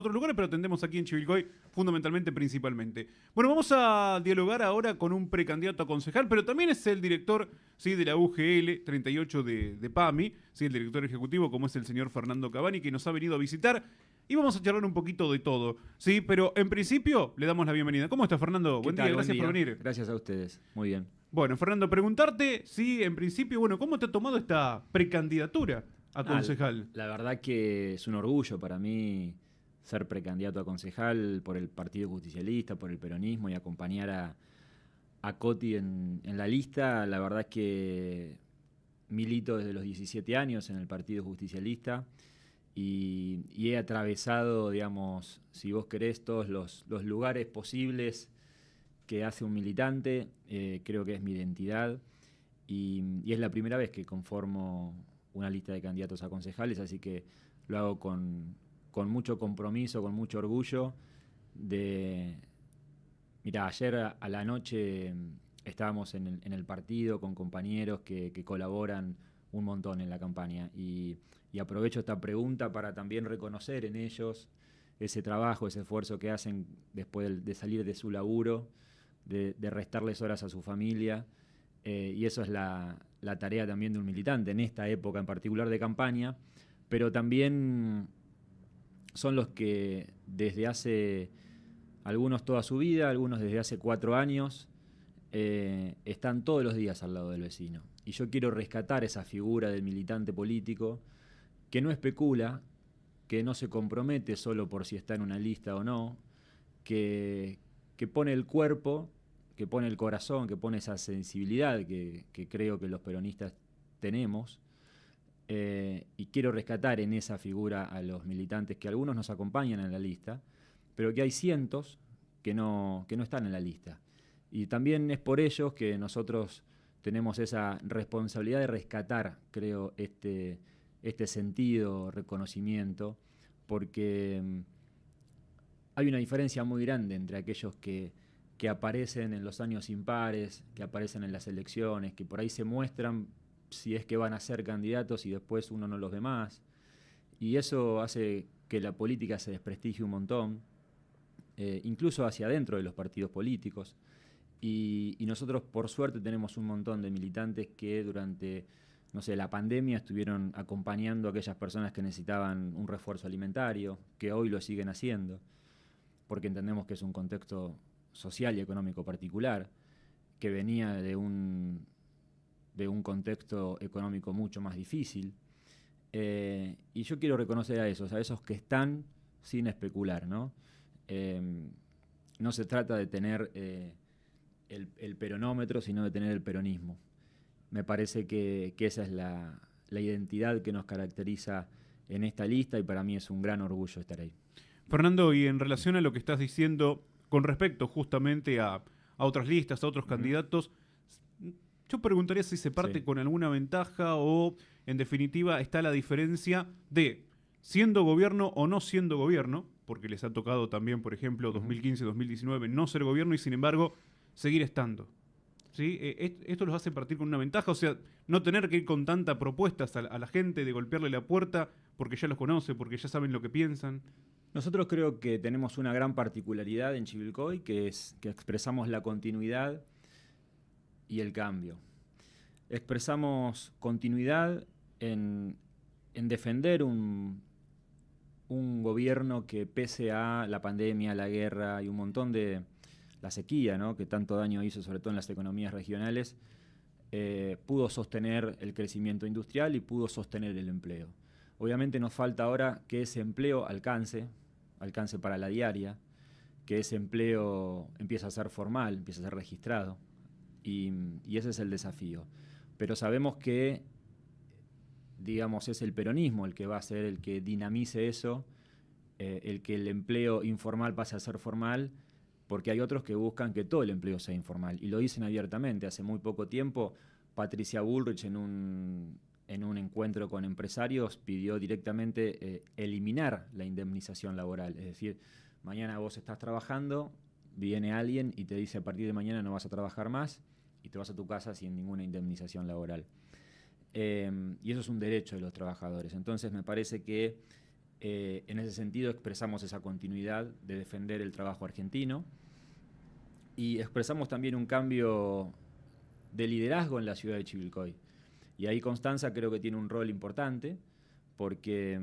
otros lugares, pero atendemos aquí en Chivilcoy fundamentalmente, principalmente. Bueno, vamos a dialogar ahora con un precandidato a concejal, pero también es el director, ¿sí?, de la UGL 38 de PAMI, ¿sí?, el director ejecutivo, como es el señor Fernando Cavani, que nos ha venido a visitar. Y vamos a charlar un poquito de todo, ¿sí? Pero en principio le damos la bienvenida. ¿Cómo está, Fernando? ¿Qué Buen día, tal? Buen gracias por día. venir. Gracias a ustedes. Muy bien. Bueno, Fernando, preguntarte, sí, en principio, bueno, ¿cómo te ha tomado esta precandidatura a Ah, concejal? la verdad que es un orgullo para mí ser precandidato a concejal por el Partido Justicialista, por el peronismo y acompañar a Coti en la lista. La verdad es que milito desde los 17 años en el Partido Justicialista y he atravesado, digamos, si vos querés, todos los lugares posibles que hace un militante. Creo que es mi identidad y es la primera vez que conformo una lista de candidatos a concejales, así que lo hago con mucho compromiso, con mucho orgullo. Mira, ayer a la noche estábamos en el partido con compañeros que colaboran un montón en la campaña y aprovecho esta pregunta para también reconocer en ellos ese trabajo, ese esfuerzo que hacen después de salir de su laburo, de restarles horas a su familia. Y eso es la tarea también de un militante en esta época en particular de campaña, pero también son los que desde hace, algunos toda su vida, algunos desde hace 4 años, están todos los días al lado del vecino. Y yo quiero rescatar esa figura del militante político que no especula, que no se compromete solo por si está en una lista o no, que, que pone el cuerpo, que pone el corazón, que pone esa sensibilidad que creo que los peronistas tenemos. Y quiero rescatar en esa figura a los militantes que algunos nos acompañan en la lista, pero que hay cientos que no están en la lista. Y también es por ellos que nosotros tenemos esa responsabilidad de rescatar, creo, este sentido, reconocimiento, porque hay una diferencia muy grande entre aquellos que aparecen en los años impares, que aparecen en las elecciones, que por ahí se muestran si es que van a ser candidatos y después uno no los ve más. Y eso hace que la política se desprestigie un montón, incluso hacia adentro de los partidos políticos. Y nosotros, por suerte, tenemos un montón de militantes que durante, no sé, la pandemia estuvieron acompañando a aquellas personas que necesitaban un refuerzo alimentario, que hoy lo siguen haciendo, porque entendemos que es un contexto social y económico particular, que venía de un contexto económico mucho más difícil. Y yo quiero reconocer a esos que están sin especular, ¿no? No se trata de tener el peronómetro, sino de tener el peronismo. Me parece que esa es la identidad que nos caracteriza en esta lista y para mí es un gran orgullo estar ahí. Fernando, y en relación a lo que estás diciendo con respecto justamente a otras listas, a otros candidatos, yo preguntaría si se parte Sí. con alguna ventaja o, en definitiva, está la diferencia de siendo gobierno o no siendo gobierno, porque les ha tocado también, por ejemplo, 2015-2019 no ser gobierno y, sin embargo, seguir estando. ¿Sí? Esto los hace partir con una ventaja, o sea, no tener que ir con tanta propuestas a la gente, de golpearle la puerta porque ya los conoce, porque ya saben lo que piensan. Nosotros creo que tenemos una gran particularidad en Chivilcoy, que es que expresamos la continuidad y el cambio. Expresamos continuidad en defender un gobierno que, pese a la pandemia, la guerra y un montón de la sequía, ¿no?, que tanto daño hizo, sobre todo en las economías regionales, pudo sostener el crecimiento industrial y pudo sostener el empleo. Obviamente nos falta ahora que ese empleo alcance para la diaria, que ese empleo empiece a ser formal, empiece a ser registrado, y ese es el desafío. Pero sabemos que, digamos, es el peronismo el que va a ser el que dinamice eso, el que el empleo informal pase a ser formal, porque hay otros que buscan que todo el empleo sea informal, y lo dicen abiertamente. Hace muy poco tiempo, Patricia Bullrich en un encuentro con empresarios pidió directamente eliminar la indemnización laboral. Es decir, mañana vos estás trabajando, viene alguien y te dice a partir de mañana no vas a trabajar más y te vas a tu casa sin ninguna indemnización laboral. Y eso es un derecho de los trabajadores. Entonces me parece que En ese sentido expresamos esa continuidad de defender el trabajo argentino y expresamos también un cambio de liderazgo en la ciudad de Chivilcoy. Y ahí Constanza creo que tiene un rol importante porque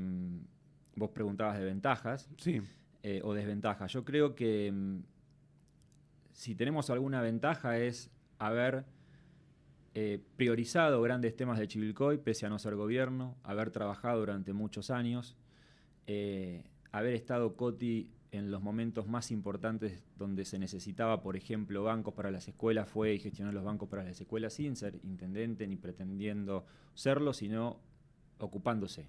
vos preguntabas de ventajas Sí. O desventajas. Yo creo que si tenemos alguna ventaja es haber priorizado grandes temas de Chivilcoy pese a no ser gobierno, haber trabajado durante muchos años, haber estado Coti en los momentos más importantes donde se necesitaba, por ejemplo, bancos para las escuelas, fue y gestionó los bancos para las escuelas sin ser intendente ni pretendiendo serlo, sino ocupándose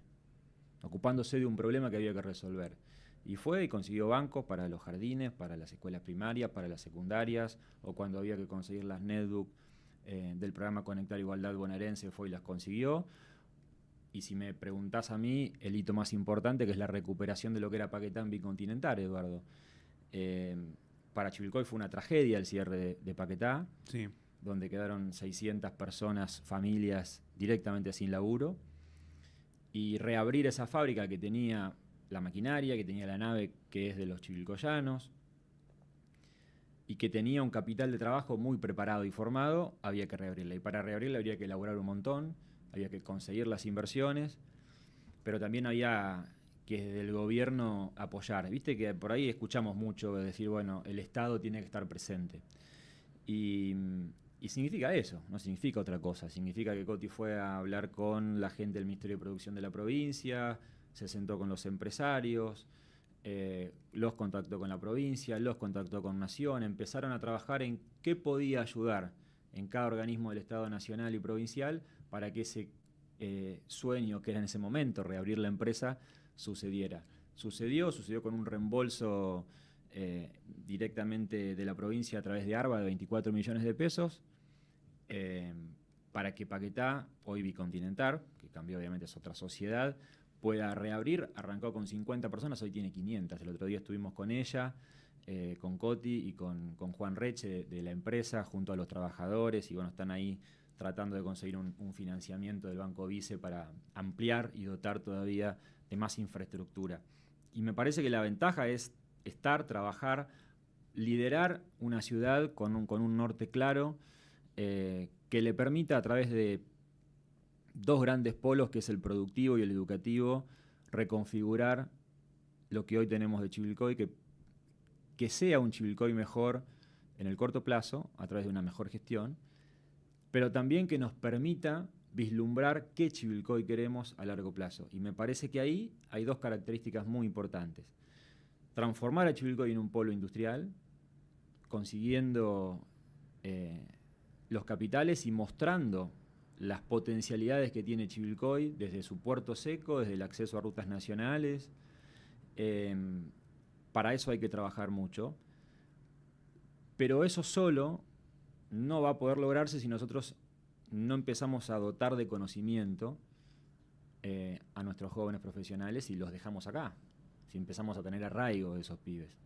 de un problema que había que resolver. Y fue y consiguió bancos para los jardines, para las escuelas primarias, para las secundarias, o cuando había que conseguir las netbook del programa Conectar Igualdad Bonaerense, fue y las consiguió. Y si me preguntás a mí, el hito más importante, que es la recuperación de lo que era Paquetá en Bicontinental, Eduardo. Para Chivilcoy fue una tragedia el cierre de Paquetá, Sí. donde quedaron 600 personas, familias, directamente sin laburo. Y reabrir esa fábrica que tenía la maquinaria, que tenía la nave que es de los chivilcoyanos, y que tenía un capital de trabajo muy preparado y formado, había que reabrirla. Y para reabrirla habría que elaborar un montón, había que conseguir las inversiones, pero también había que desde el gobierno apoyar. Viste que por ahí escuchamos mucho decir, bueno, el Estado tiene que estar presente. Y significa eso, no significa otra cosa. Significa que Coti fue a hablar con la gente del Ministerio de Producción de la provincia, se sentó con los empresarios, los contactó con la provincia, los contactó con Nación, empezaron a trabajar en qué podía ayudar en cada organismo del Estado nacional y provincial para que ese sueño que era en ese momento, reabrir la empresa, sucediera. Sucedió con un reembolso directamente de la provincia a través de ARBA de 24 millones de pesos para que Paquetá, hoy Bicontinental, que cambió obviamente es otra sociedad, pueda reabrir. Arrancó con 50 personas, hoy tiene 500. El otro día estuvimos con ella, con Coti y con Juan Reche de la empresa, junto a los trabajadores, y bueno, están ahí tratando de conseguir un financiamiento del Banco Vice para ampliar y dotar todavía de más infraestructura. Y me parece que la ventaja es trabajar, liderar una ciudad con un norte claro, que le permita a través de dos grandes polos, que es el productivo y el educativo, reconfigurar lo que hoy tenemos de Chivilcoy, que sea un Chivilcoy mejor en el corto plazo, a través de una mejor gestión, pero también que nos permita vislumbrar qué Chivilcoy queremos a largo plazo. Y me parece que ahí hay dos características muy importantes. Transformar a Chivilcoy en un polo industrial, consiguiendo los capitales y mostrando las potencialidades que tiene Chivilcoy desde su puerto seco, desde el acceso a rutas nacionales. Para eso hay que trabajar mucho. Pero eso solo no va a poder lograrse si nosotros no empezamos a dotar de conocimiento a nuestros jóvenes profesionales y los dejamos acá, si empezamos a tener arraigo de esos pibes.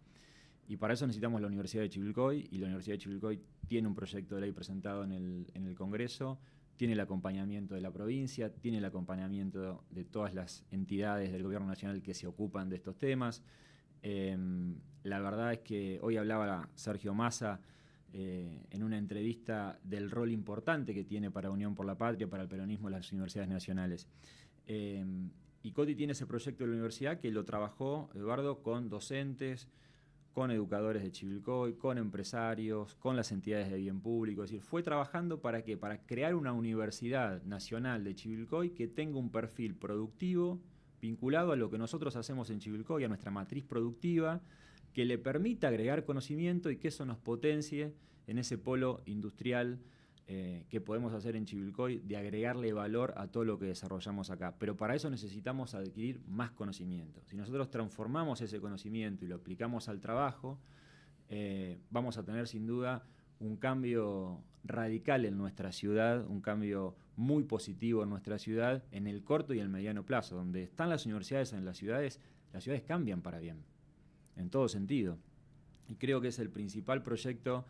Y para eso necesitamos la Universidad de Chivilcoy, y la Universidad de Chivilcoy tiene un proyecto de ley presentado en el Congreso, tiene el acompañamiento de la provincia, tiene el acompañamiento de todas las entidades del gobierno nacional que se ocupan de estos temas. La verdad es que hoy hablaba Sergio Massa en una entrevista del rol importante que tiene para Unión por la Patria, para el peronismo, las universidades nacionales. Y Coti tiene ese proyecto de la universidad que lo trabajó, Eduardo, con docentes, con educadores de Chivilcoy, con empresarios, con las entidades de bien público. Es decir, fue trabajando ¿para qué? Para crear una universidad nacional de Chivilcoy que tenga un perfil productivo vinculado a lo que nosotros hacemos en Chivilcoy, a nuestra matriz productiva, que le permita agregar conocimiento y que eso nos potencie en ese polo industrial que podemos hacer en Chivilcoy, de agregarle valor a todo lo que desarrollamos acá. Pero para eso necesitamos adquirir más conocimiento. Si nosotros transformamos ese conocimiento y lo aplicamos al trabajo, vamos a tener sin duda un cambio radical en nuestra ciudad, un cambio muy positivo en nuestra ciudad en el corto y el mediano plazo. Donde están las universidades en las ciudades cambian para bien, en todo sentido. Y creo que es el principal proyecto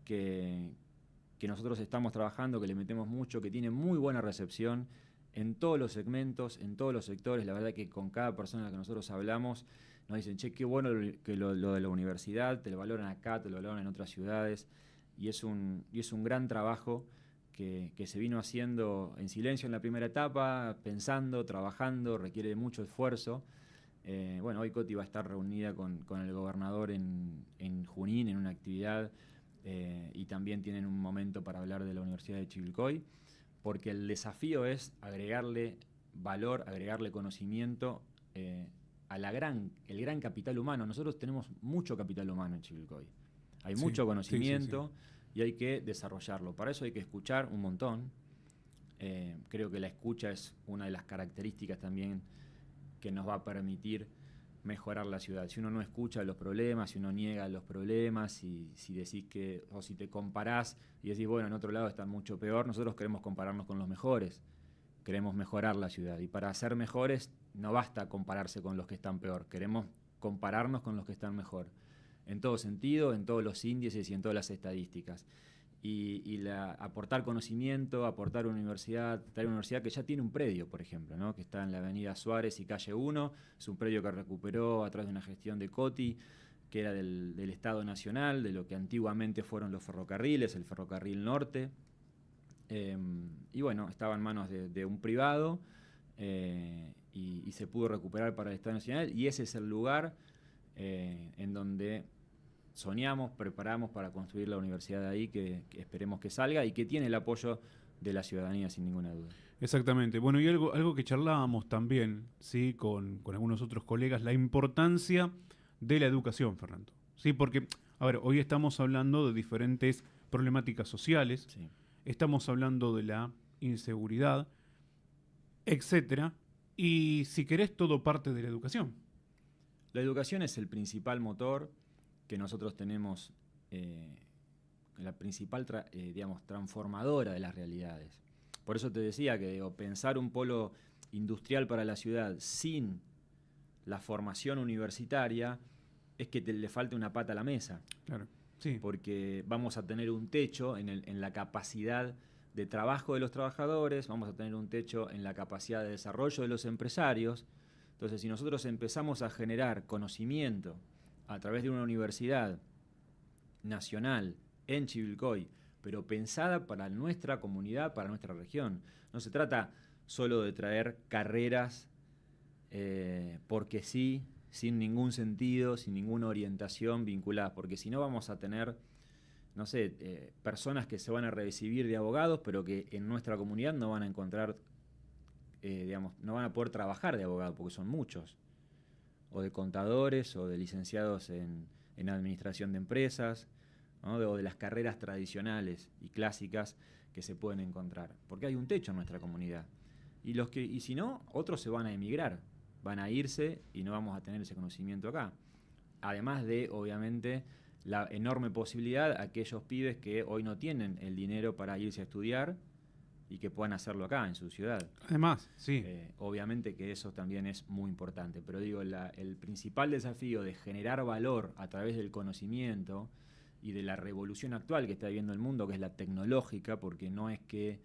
que nosotros estamos trabajando, que le metemos mucho, que tiene muy buena recepción en todos los segmentos, en todos los sectores. La verdad que con cada persona a la que nosotros hablamos, nos dicen, che, qué bueno que lo de la universidad, te lo valoran acá, te lo valoran en otras ciudades. Y es un gran trabajo que se vino haciendo en silencio en la primera etapa, pensando, trabajando, requiere de mucho esfuerzo. Bueno, hoy Coti va a estar reunida con el gobernador en Junín, en una actividad, y también tienen un momento para hablar de la Universidad de Chivilcoy, porque el desafío es agregarle valor, agregarle conocimiento el gran capital humano. Nosotros tenemos mucho capital humano en Chivilcoy. Hay mucho conocimiento y hay que desarrollarlo. Para eso hay que escuchar un montón. Creo que la escucha es una de las características también que nos va a permitir mejorar la ciudad. Si uno no escucha los problemas, si uno niega los problemas, si decís que, o si te comparás y decís, bueno, en otro lado están mucho peor, nosotros queremos compararnos con los mejores. Queremos mejorar la ciudad. Y para ser mejores no basta compararse con los que están peor. Queremos compararnos con los que están mejor. En todo sentido, en todos los índices y en todas las estadísticas. Aportar conocimiento, aportar una universidad que ya tiene un predio, por ejemplo, ¿no? Que está en la avenida Suárez y calle 1, es un predio que recuperó a través de una gestión de Coti, que era del Estado Nacional, de lo que antiguamente fueron los ferrocarriles, el Ferrocarril Norte, y bueno, estaba en manos de un privado, y se pudo recuperar para el Estado Nacional, y ese es el lugar en donde soñamos, preparamos para construir la universidad de ahí, que esperemos que salga y que tiene el apoyo de la ciudadanía sin ninguna duda. Exactamente. Bueno, y algo que charlábamos también, ¿sí? con algunos otros colegas, la importancia de la educación, Fernando. ¿Sí? Porque, a ver, hoy estamos hablando de diferentes problemáticas sociales, Sí. Estamos hablando de la inseguridad, etcétera, y si querés, todo parte de la educación. La educación es el principal motor que nosotros tenemos, la principal transformadora de las realidades. Por eso te decía que pensar un polo industrial para la ciudad sin la formación universitaria es que le falte una pata a la mesa. Claro, sí. Porque vamos a tener un techo en la capacidad de trabajo de los trabajadores, vamos a tener un techo en la capacidad de desarrollo de los empresarios. Entonces, si nosotros empezamos a generar conocimiento a través de una universidad nacional en Chivilcoy, pero pensada para nuestra comunidad, para nuestra región, no se trata solo de traer carreras porque sí, sin ningún sentido, sin ninguna orientación vinculada, porque si no vamos a tener, no sé, personas que se van a recibir de abogados, pero que en nuestra comunidad no van a encontrar, no van a poder trabajar de abogado, porque son muchos, o de contadores, o de licenciados en administración de empresas, ¿no? O de las carreras tradicionales y clásicas que se pueden encontrar, porque hay un techo en nuestra comunidad. Y si no, otros se van a emigrar, van a irse y no vamos a tener ese conocimiento acá. Además de, obviamente, la enorme posibilidad a aquellos pibes que hoy no tienen el dinero para irse a estudiar y que puedan hacerlo acá, en su ciudad. Además, sí. Obviamente que eso también es muy importante, pero digo, el principal desafío de generar valor a través del conocimiento y de la revolución actual que está viviendo el mundo, que es la tecnológica, porque no es que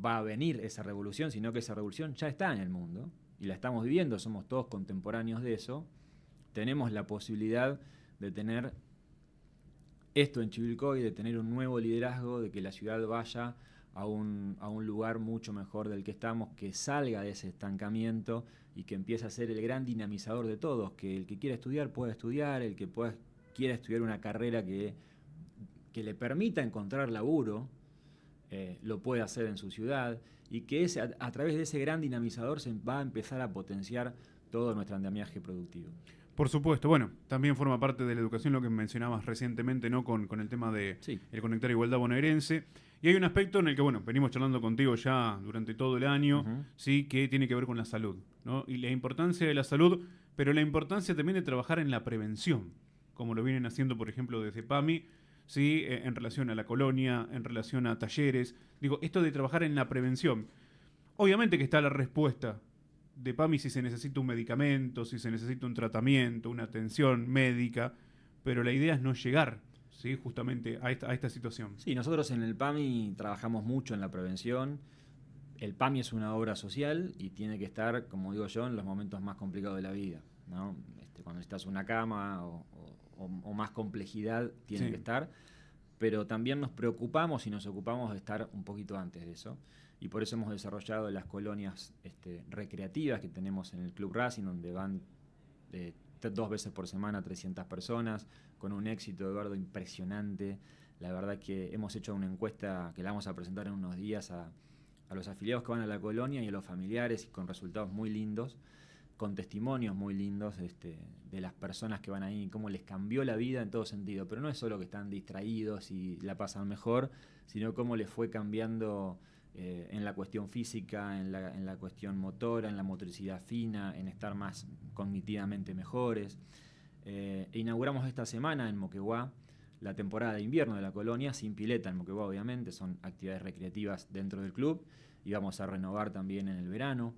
va a venir esa revolución, sino que esa revolución ya está en el mundo y la estamos viviendo, somos todos contemporáneos de eso. Tenemos la posibilidad de tener esto en Chivilcoy, de tener un nuevo liderazgo, de que la ciudad vaya a un lugar mucho mejor del que estamos, que salga de ese estancamiento y que empiece a ser el gran dinamizador de todos, que el que quiera estudiar pueda estudiar, el que quiera estudiar una carrera que le permita encontrar laburo, lo puede hacer en su ciudad, y que a través de ese gran dinamizador se va a empezar a potenciar todo nuestro andamiaje productivo. Por supuesto, bueno, también forma parte de la educación lo que mencionabas recientemente, ¿no? Con el tema de el Conectar Igualdad Bonaerense. Y hay un aspecto en el que, bueno, venimos charlando contigo ya durante todo el año, sí, que tiene que ver con la salud, ¿no? Y la importancia de la salud, pero la importancia también de trabajar en la prevención, como lo vienen haciendo, por ejemplo, desde PAMI, ¿sí? En relación a la colonia, en relación a talleres. Digo, esto de trabajar en la prevención. Obviamente que está la respuesta de PAMI si se necesita un medicamento, si se necesita un tratamiento, una atención médica, pero la idea es no llegar, ¿sí? Justamente a esta situación. Sí, nosotros en el PAMI trabajamos mucho en la prevención. el PAMI es una obra social y tiene que estar, como digo yo, en los momentos más complicados de la vida, ¿no? Cuando necesitas una cama o más complejidad, tiene que estar. Pero también nos preocupamos y nos ocupamos de estar un poquito antes de eso. Y por eso hemos desarrollado las colonias recreativas que tenemos en el Club Racing, donde van 2 veces por semana 300 personas, con un éxito, Eduardo, impresionante. La verdad que hemos hecho una encuesta que la vamos a presentar en unos días a los afiliados que van a la colonia y a los familiares, y con resultados muy lindos, con testimonios muy lindos de las personas que van ahí, cómo les cambió la vida en todo sentido. Pero no es solo que están distraídos y la pasan mejor, sino cómo les fue cambiando en la cuestión física, en la cuestión motora, en la motricidad fina, en estar más cognitivamente mejores. Inauguramos esta semana en Moquegua la temporada de invierno de la colonia, sin pileta en Moquegua obviamente, son actividades recreativas dentro del club, y vamos a renovar también en el verano.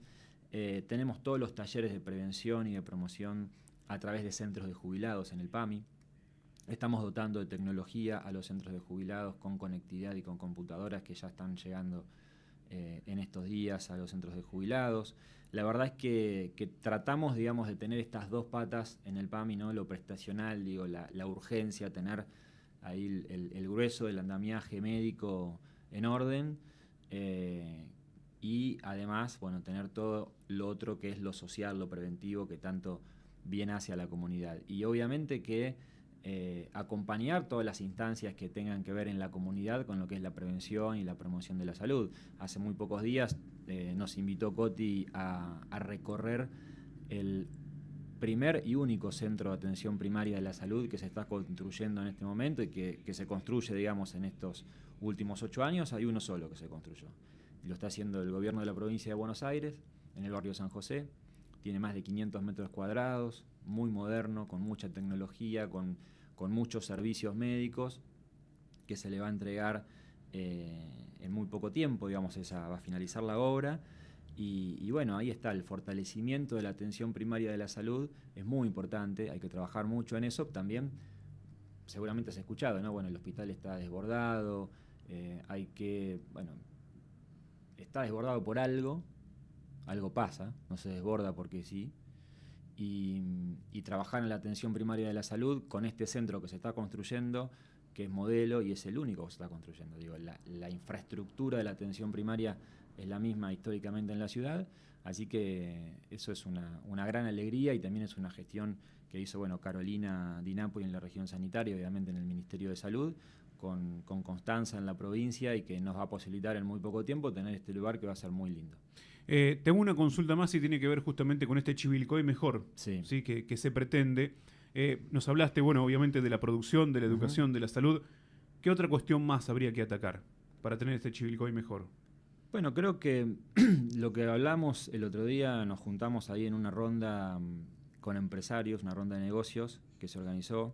Tenemos todos los talleres de prevención y de promoción a través de centros de jubilados en el PAMI. Estamos dotando de tecnología a los centros de jubilados con conectividad y con computadoras que ya están llegando en estos días a los centros de jubilados. La verdad es que tratamos, digamos, de tener estas dos patas en el PAMI, ¿no? Lo prestacional, digo, la urgencia, tener ahí el grueso del andamiaje médico en orden, y además, bueno, tener todo lo otro que es lo social, lo preventivo, que tanto viene hacia la comunidad. Y obviamente que acompañar todas las instancias que tengan que ver en la comunidad con lo que es la prevención y la promoción de la salud. Hace muy pocos días nos invitó Coti a recorrer el primer y único centro de atención primaria de la salud que se está construyendo en este momento y que se construye, digamos, en estos últimos 8 años. Hay uno solo que se construyó. Lo está haciendo el gobierno de la provincia de Buenos Aires, en el barrio San José. Tiene más de 500 metros cuadrados, muy moderno, con mucha tecnología, con muchos servicios médicos, que se le va a entregar en muy poco tiempo, digamos, va a finalizar la obra. Y bueno, ahí está, el fortalecimiento de la atención primaria de la salud es muy importante, hay que trabajar mucho en eso. También, seguramente has escuchado, ¿no? Bueno, el hospital está desbordado, está desbordado por algo pasa, no se desborda porque sí. Y trabajar en la atención primaria de la salud con este centro que se está construyendo, que es modelo y es el único que se está construyendo. Digo, la infraestructura de la atención primaria es la misma históricamente en la ciudad, así que eso es una gran alegría, y también es una gestión que hizo, bueno, Carolina Di Napoli en la región sanitaria, obviamente en el Ministerio de Salud, con Constanza en la provincia, y que nos va a posibilitar en muy poco tiempo tener este lugar que va a ser muy lindo. Tengo una consulta más y tiene que ver justamente con este Chivilcoy mejor, sí. ¿sí? Que se pretende. Nos hablaste, bueno, obviamente de la producción, de la educación, de la salud. ¿Qué otra cuestión más habría que atacar para tener este Chivilcoy mejor? Bueno, creo que lo que hablamos el otro día, nos juntamos ahí en una ronda con empresarios, una ronda de negocios que se organizó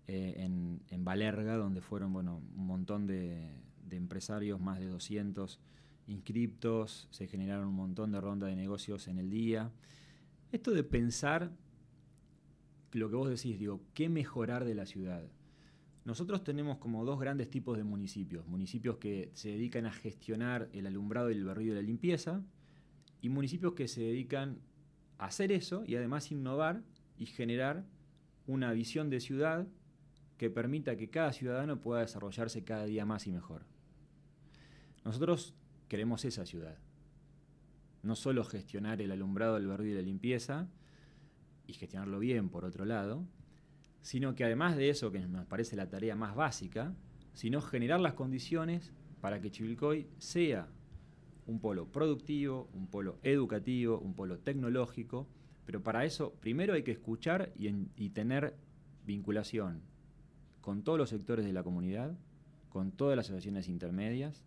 en Balerga, donde fueron, bueno, un montón de empresarios, más de 200 inscriptos, se generaron un montón de rondas de negocios en el día. Esto de pensar lo que vos decís, digo, ¿qué mejorar de la ciudad? Nosotros tenemos como 2 grandes tipos de municipios. Municipios que se dedican a gestionar el alumbrado y el barrido y la limpieza, y municipios que se dedican a hacer eso y además innovar y generar una visión de ciudad que permita que cada ciudadano pueda desarrollarse cada día más y mejor. Nosotros queremos esa ciudad. No solo gestionar el alumbrado, el barrido y la limpieza, y gestionarlo bien por otro lado, sino que además de eso, que nos parece la tarea más básica, sino generar las condiciones para que Chivilcoy sea un polo productivo, un polo educativo, un polo tecnológico. Pero para eso primero hay que escuchar y tener vinculación con todos los sectores de la comunidad, con todas las asociaciones intermedias,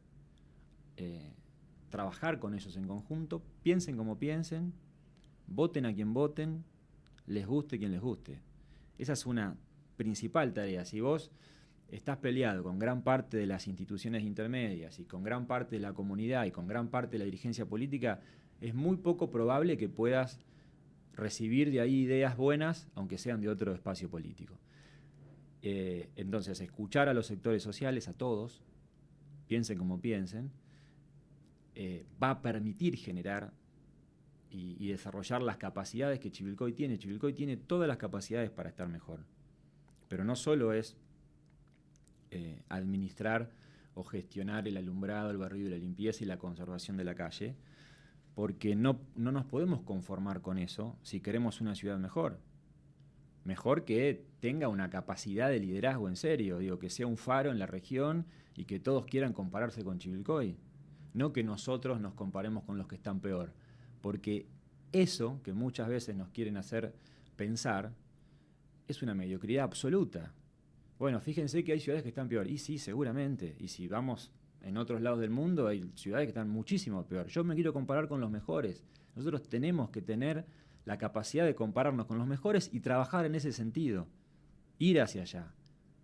trabajar con ellos en conjunto, piensen como piensen, voten a quien voten, les guste quien les guste. Esa es una principal tarea. Si vos estás peleado con gran parte de las instituciones intermedias y con gran parte de la comunidad y con gran parte de la dirigencia política, es muy poco probable que puedas recibir de ahí ideas buenas, aunque sean de otro espacio político. Entonces, escuchar a los sectores sociales, a todos, piensen como piensen, va a permitir generar y desarrollar las capacidades que Chivilcoy tiene. Chivilcoy tiene todas las capacidades para estar mejor. Pero no solo es administrar o gestionar el alumbrado, el barrido y la limpieza y la conservación de la calle, porque no nos podemos conformar con eso si queremos una ciudad mejor. Mejor que tenga una capacidad de liderazgo en serio, digo, que sea un faro en la región y que todos quieran compararse con Chivilcoy. No que nosotros nos comparemos con los que están peor, porque eso que muchas veces nos quieren hacer pensar es una mediocridad absoluta. Bueno, fíjense que hay ciudades que están peor, y sí, seguramente, y si vamos en otros lados del mundo hay ciudades que están muchísimo peor. Yo me quiero comparar con los mejores. Nosotros tenemos que tener la capacidad de compararnos con los mejores y trabajar en ese sentido, ir hacia allá.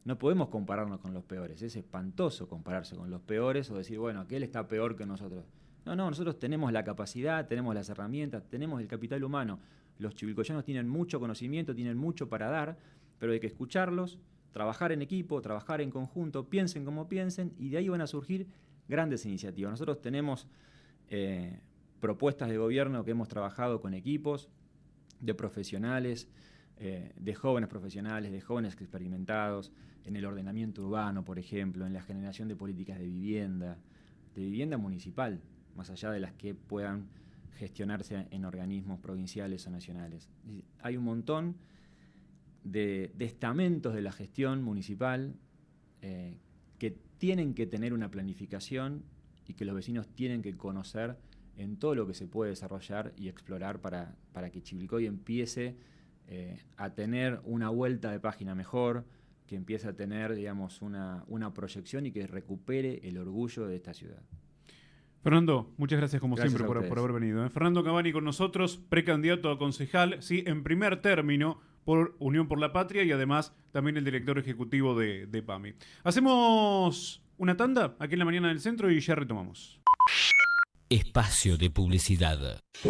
No podemos compararnos con los peores, es espantoso compararse con los peores o decir, bueno, aquel está peor que nosotros. No, nosotros tenemos la capacidad, tenemos las herramientas, tenemos el capital humano. Los chivilcoyanos tienen mucho conocimiento, tienen mucho para dar, pero hay que escucharlos, trabajar en equipo, trabajar en conjunto, piensen como piensen, y de ahí van a surgir grandes iniciativas. Nosotros tenemos propuestas de gobierno que hemos trabajado con equipos de profesionales, de jóvenes profesionales, de jóvenes experimentados, en el ordenamiento urbano, por ejemplo, en la generación de políticas de vivienda municipal, más allá de las que puedan gestionarse en organismos provinciales o nacionales. Hay un montón de estamentos de la gestión municipal que tienen que tener una planificación y que los vecinos tienen que conocer en todo lo que se puede desarrollar y explorar para que Chivilcoy empiece a tener una vuelta de página mejor, que empiece a tener, digamos, una proyección y que recupere el orgullo de esta ciudad. Fernando, muchas gracias como Gracias siempre por haber venido. Fernando Cavani con nosotros, precandidato a concejal, sí, en primer término por Unión por la Patria y además también el director ejecutivo de PAMI. Hacemos una tanda aquí en la mañana del centro y ya retomamos. Espacio de publicidad.